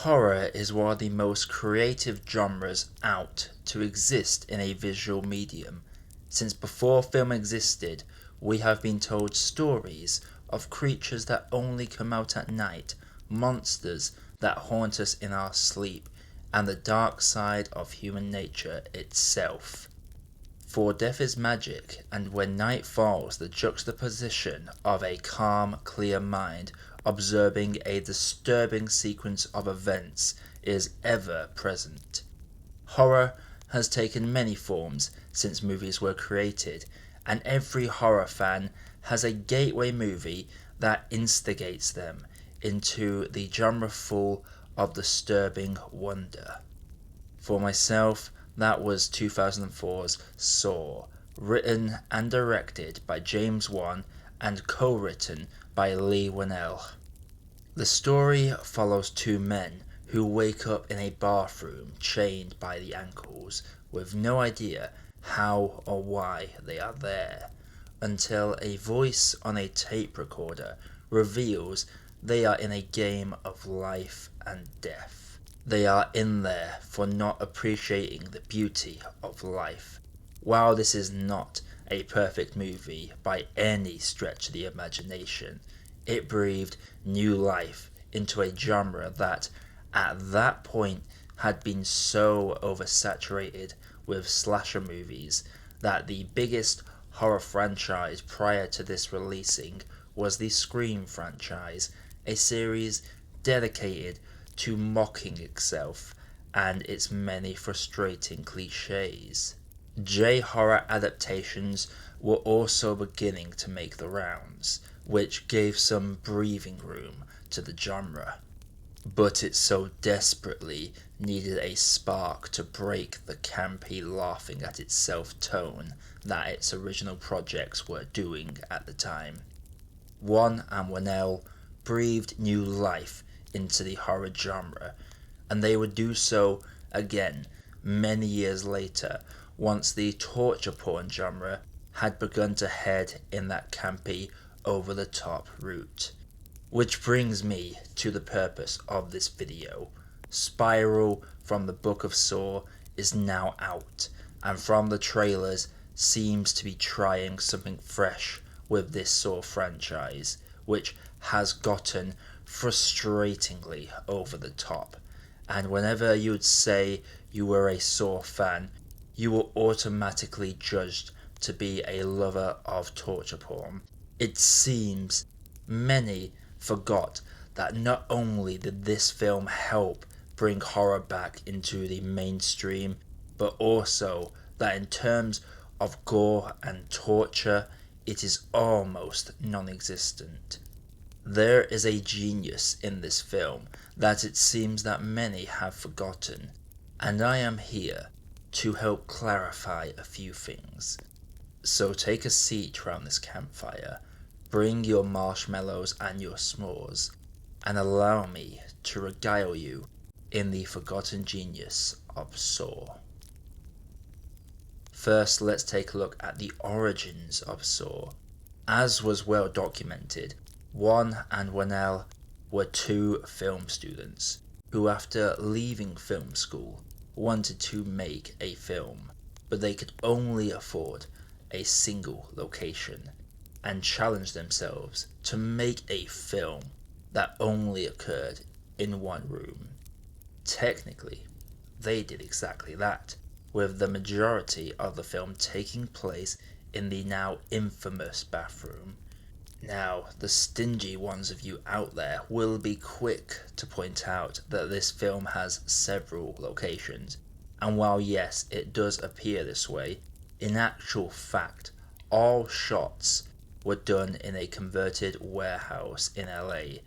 Horror is one of the most creative genres out to exist in a visual medium. Since before film existed, we have been told stories of creatures that only come out at night, monsters that haunt us in our sleep, and the dark side of human nature itself. For death is magic, and when night falls, the juxtaposition of a calm, clear mind observing a disturbing sequence of events is ever present. Horror has taken many forms since movies were created, and every horror fan has a gateway movie that instigates them into the genre full of disturbing wonder. For myself, that was 2004's Saw, written and directed by James Wan and co-written by Leigh Whannell. The story follows two men who wake up in a bathroom chained by the ankles with no idea how or why they are there, until a voice on a tape recorder reveals they are in a game of life and death. They are in there for not appreciating the beauty of life. While this is not a perfect movie by any stretch of the imagination, it breathed new life into a genre that, at that point, had been so oversaturated with slasher movies that the biggest horror franchise prior to this releasing was the Scream franchise, a series dedicated to mocking itself and its many frustrating cliches. J-horror adaptations were also beginning to make the rounds, which gave some breathing room to the genre. But it so desperately needed a spark to break the campy laughing at itself tone that its original projects were doing at the time. Wan and Whannell breathed new life into the horror genre, and they would do so again many years later once the torture porn genre had begun to head in that campy, over-the-top route. Which brings me to the purpose of this video. Spiral from the Book of Saw is now out, and from the trailers seems to be trying something fresh with this Saw franchise, which has gotten frustratingly over the top. And whenever you would say you were a Saw fan, you were automatically judged to be a lover of torture porn. It seems many forgot that not only did this film help bring horror back into the mainstream, but also that in terms of gore and torture, it is almost non-existent. There is a genius in this film that it seems that many have forgotten, and I am here to help clarify a few things. So take a seat round this campfire, bring your marshmallows and your s'mores, and allow me to regale you in the forgotten genius of Saw. First, let's take a look at the origins of Saw. As was well documented, Wan and Whannell were two film students who, after leaving film school, wanted to make a film, but they could only afford a single location, and challenged themselves to make a film that only occurred in one room. Technically, they did exactly that, with the majority of the film taking place in the now infamous bathroom. Now, the stingy ones of you out there will be quick to point out that this film has several locations, and while yes, it does appear this way, in actual fact, all shots were done in a converted warehouse in LA.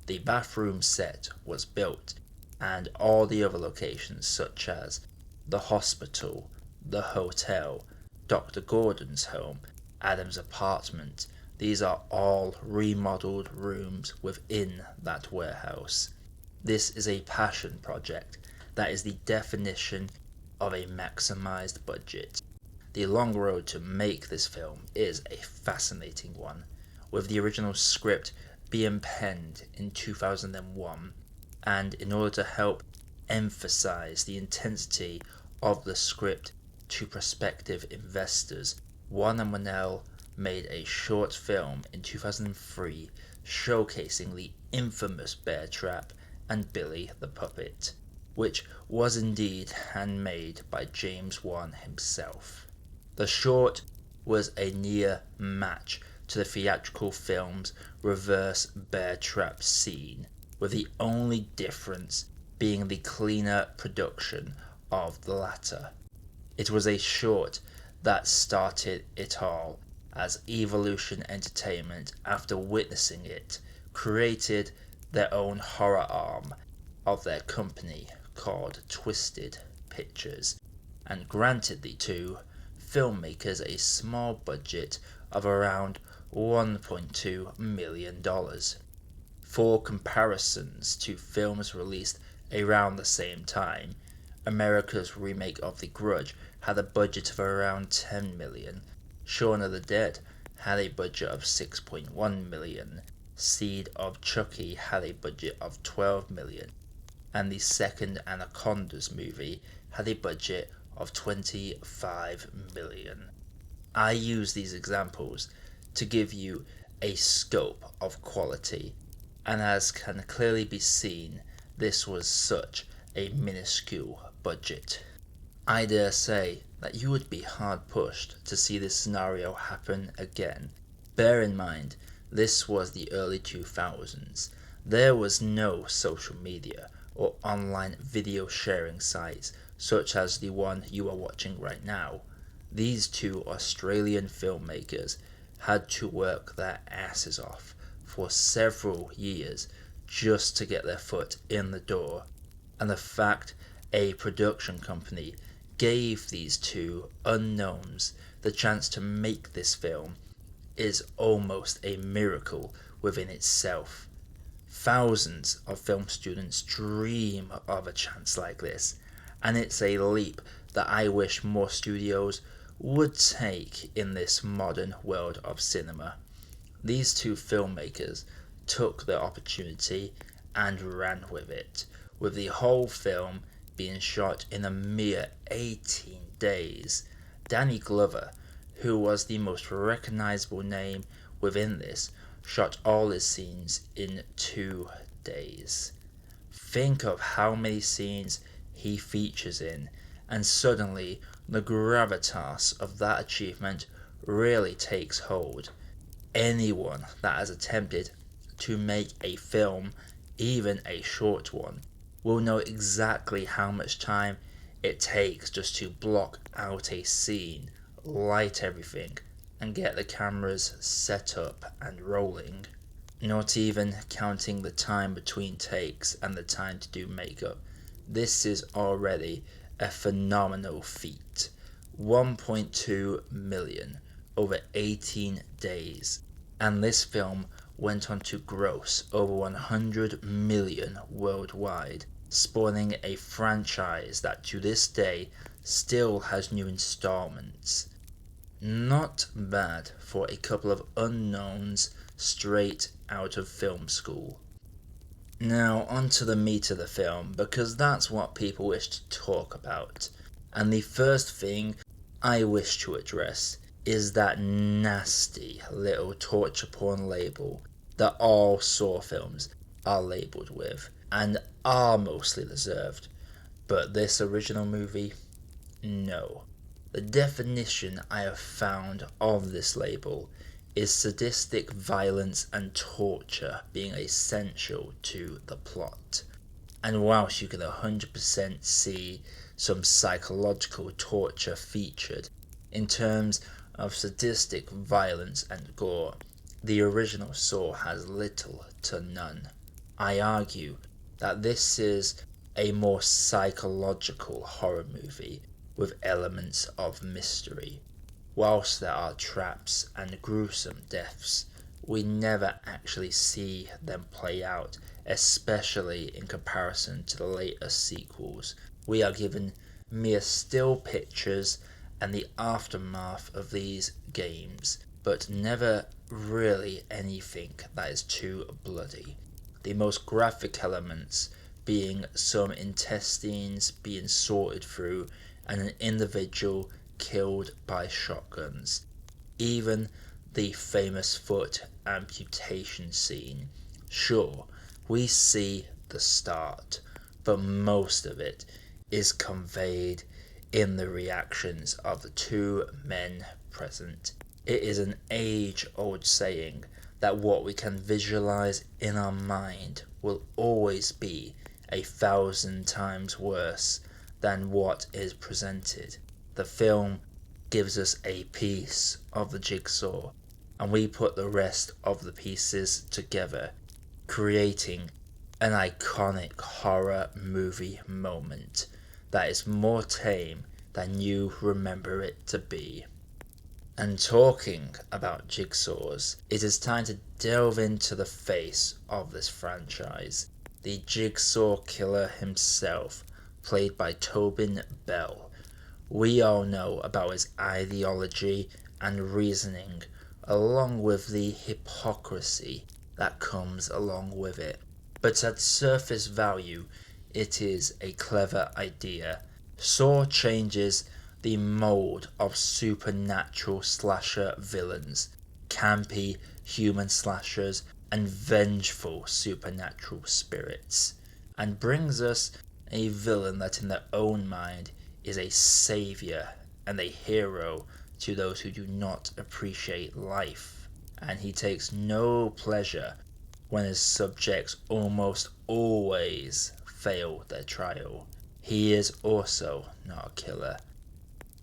The bathroom set was built, and all the other locations such as the hospital, the hotel, Dr. Gordon's home, Adam's apartment, these are all remodeled rooms within that warehouse. This is a passion project that is the definition of a maximized budget. The long road to make this film is a fascinating one, with the original script being penned in 2001 and in order to help emphasize the intensity of the script to prospective investors, Warner Monell made a short film in 2003 showcasing the infamous bear trap and Billy the Puppet, which was indeed handmade by James Wan himself. The short was a near match to the theatrical film's reverse bear trap scene, with the only difference being the cleaner production of the latter. It was a short that started it all, as Evolution Entertainment, after witnessing it, created their own horror arm of their company called Twisted Pictures, and granted the two filmmakers a small budget of around $1.2 million. For comparisons to films released around the same time, America's remake of The Grudge had a budget of around $10 million, Shaun of the Dead had a budget of $6.1 million, Seed of Chucky had a budget of $12 million, and the second Anacondas movie had a budget of $25 million. I use these examples to give you a scope of quality, and as can clearly be seen, this was such a minuscule budget. I dare say that you would be hard pushed to see this scenario happen again. Bear in mind, this was the early 2000s. There was no social media or online video sharing sites such as the one you are watching right now. These two Australian filmmakers had to work their asses off for several years just to get their foot in the door, and the fact a production company gave these two unknowns the chance to make this film is almost a miracle within itself. Thousands of film students dream of a chance like this, and it's a leap that I wish more studios would take in this modern world of cinema. These two filmmakers took the opportunity and ran with it, with the whole film being shot in a mere 18 days. Danny Glover, who was the most recognizable name within this, shot all his scenes in 2 days. Think of how many scenes he features in, and suddenly the gravitas of that achievement really takes hold. Anyone that has attempted to make a film, even a short one, will know exactly how much time it takes just to block out a scene, light everything, and get the cameras set up and rolling. Not even counting the time between takes and the time to do makeup. This is already a phenomenal feat. 1.2 million over 18 days. And this film went on to gross over 100 million worldwide, spawning a franchise that to this day still has new installments. Not bad for a couple of unknowns straight out of film school. Now onto the meat of the film, because that's what people wish to talk about. And the first thing I wish to address is that nasty little torture porn label that all Saw films are labelled with, and are mostly deserved. But this original movie, no. The definition I have found of this label is sadistic violence and torture being essential to the plot. And whilst you can 100% see some psychological torture featured, in terms of sadistic violence and gore, the original Saw has little to none. I argue that this is a more psychological horror movie with elements of mystery. Whilst there are traps and gruesome deaths, we never actually see them play out, especially in comparison to the later sequels. We are given mere still pictures and the aftermath of these games, but never really anything that is too bloody. The most graphic elements being some intestines being sorted through and an individual killed by shotguns. Even the famous foot amputation scene. Sure, we see the start, but most of it is conveyed in the reactions of the two men present. It is an age-old saying that what we can visualize in our mind will always be 1,000 times worse than what is presented. The film gives us a piece of the jigsaw, and we put the rest of the pieces together, creating an iconic horror movie moment that is more tame than you remember it to be. And talking about jigsaws, it is time to delve into the face of this franchise. The Jigsaw Killer himself, played by Tobin Bell. We all know about his ideology and reasoning, along with the hypocrisy that comes along with it. But at surface value, it is a clever idea. Saw changes the mold of supernatural slasher villains, campy human slashers, and vengeful supernatural spirits, and brings us a villain that in their own mind is a savior and a hero to those who do not appreciate life. And he takes no pleasure when his subjects almost always fail their trial. He is also not a killer.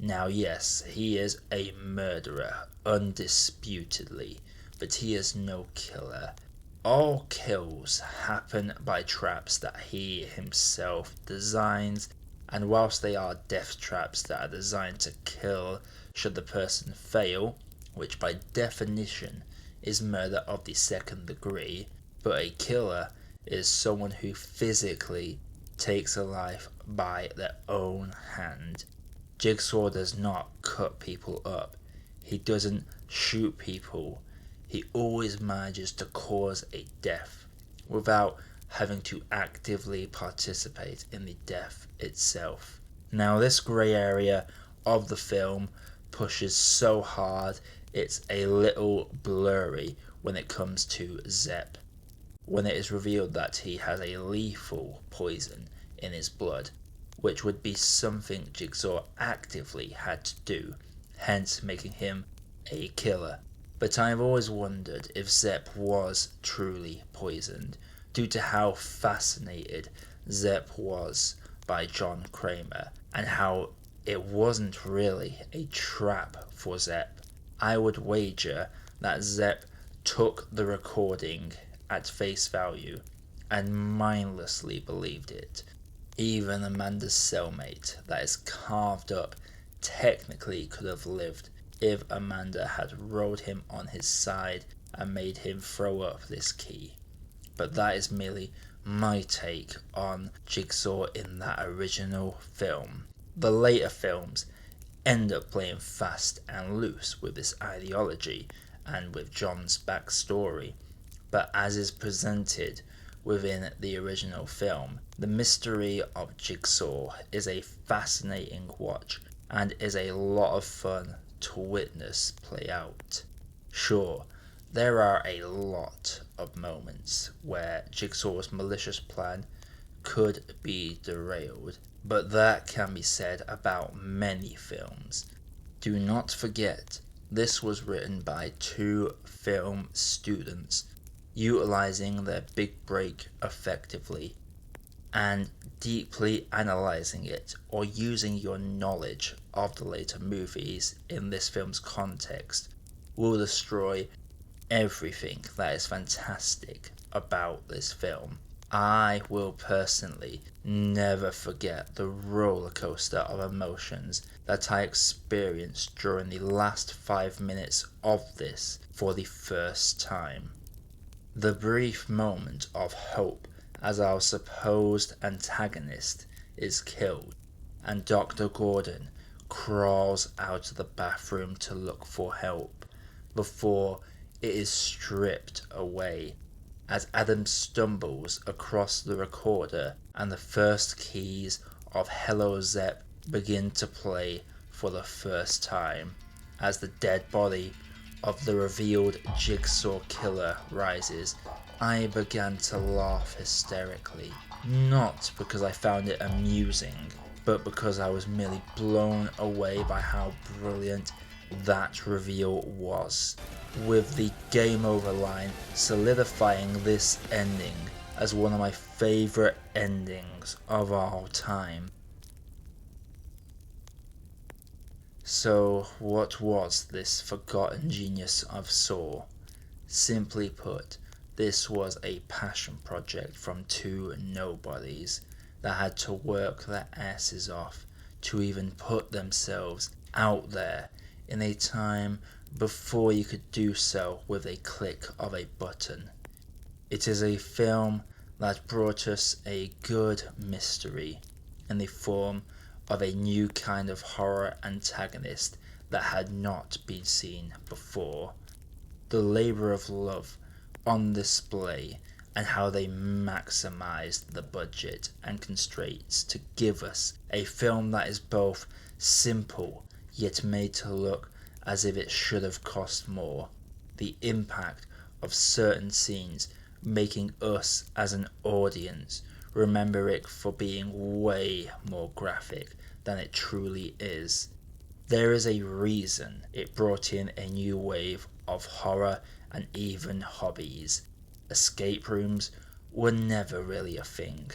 Now yes, he is a murderer, undisputedly, but he is no killer. All kills happen by traps that he himself designs, and whilst they are death traps that are designed to kill should the person fail, which by definition is murder of the second degree, but a killer is someone who physically takes a life by their own hand. Jigsaw does not cut people up. He doesn't shoot people. He always manages to cause a death without having to actively participate in the death itself. Now this grey area of the film pushes so hard it's a little blurry when it comes to Zepp, when it is revealed that he has a lethal poison in his blood, which would be something Jigsaw actively had to do, hence making him a killer. But I've always wondered if Zepp was truly poisoned, due to how fascinated Zepp was by John Kramer, and how it wasn't really a trap for Zepp. I would wager that Zepp took the recording at face value and mindlessly believed it. Even Amanda's cellmate that is carved up technically could have lived if Amanda had rolled him on his side and made him throw up this key. But that is merely my take on Jigsaw in that original film. The later films end up playing fast and loose with this ideology and with John's backstory, but as is presented within the original film, the mystery of Jigsaw is a fascinating watch and is a lot of fun to witness play out. Sure, there are a lot of moments where Jigsaw's malicious plan could be derailed, but that can be said about many films. Do not forget, this was written by two film students, utilizing their big break effectively and deeply analyzing it, or using your knowledge of the later movies in this film's context, will destroy everything that is fantastic about this film. I will personally never forget the roller coaster of emotions that I experienced during the last 5 minutes of this for the first time. The brief moment of hope as our supposed antagonist is killed and Dr. Gordon crawls out of the bathroom to look for help before it is stripped away as Adam stumbles across the recorder and the first keys of Hello Zep begin to play for the first time, as the dead body of the revealed Jigsaw killer rises, I began to laugh hysterically, not because I found it amusing, but because I was merely blown away by how brilliant that reveal was, with the game over line solidifying this ending as one of my favourite endings of all time. So what was this forgotten genius of Saw? Simply put, this was a passion project from two nobodies that had to work their asses off to even put themselves out there in a time before you could do so with a click of a button. It is a film that brought us a good mystery in the form of a new kind of horror antagonist that had not been seen before. The labour of love on display and how they maximised the budget and constraints to give us a film that is both simple yet made to look as if it should have cost more. The impact of certain scenes making us as an audience remember it for being way more graphic than it truly is. There is a reason it brought in a new wave of horror and even hobbies. Escape rooms were never really a thing,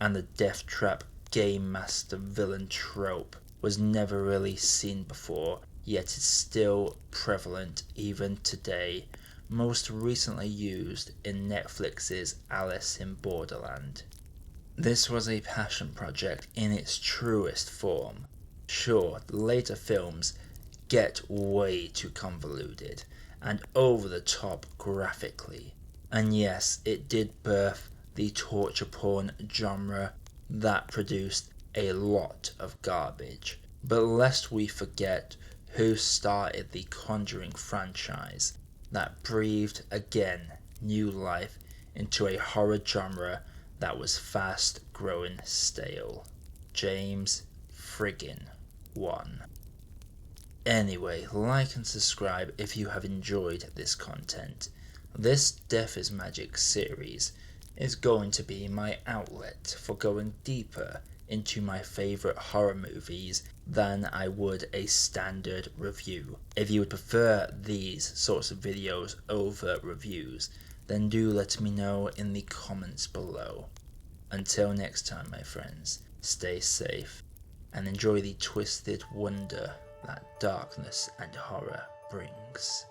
and the death trap game master villain trope was never really seen before, yet is still prevalent even today, most recently used in Netflix's Alice in Borderland. This was a passion project in its truest form. Sure, the later films get way too convoluted and over the top graphically, and yes, it did birth the torture porn genre that produced a lot of garbage. But lest we forget who started the Conjuring franchise that breathed again new life into a horror genre that was fast growing stale. James friggin' Wan. Anyway, like and subscribe if you have enjoyed this content. This Death is Magic series is going to be my outlet for going deeper into my favourite horror movies than I would a standard review. If you would prefer these sorts of videos over reviews, then do let me know in the comments below. Until next time, my friends, stay safe and enjoy the twisted wonder that darkness and horror brings.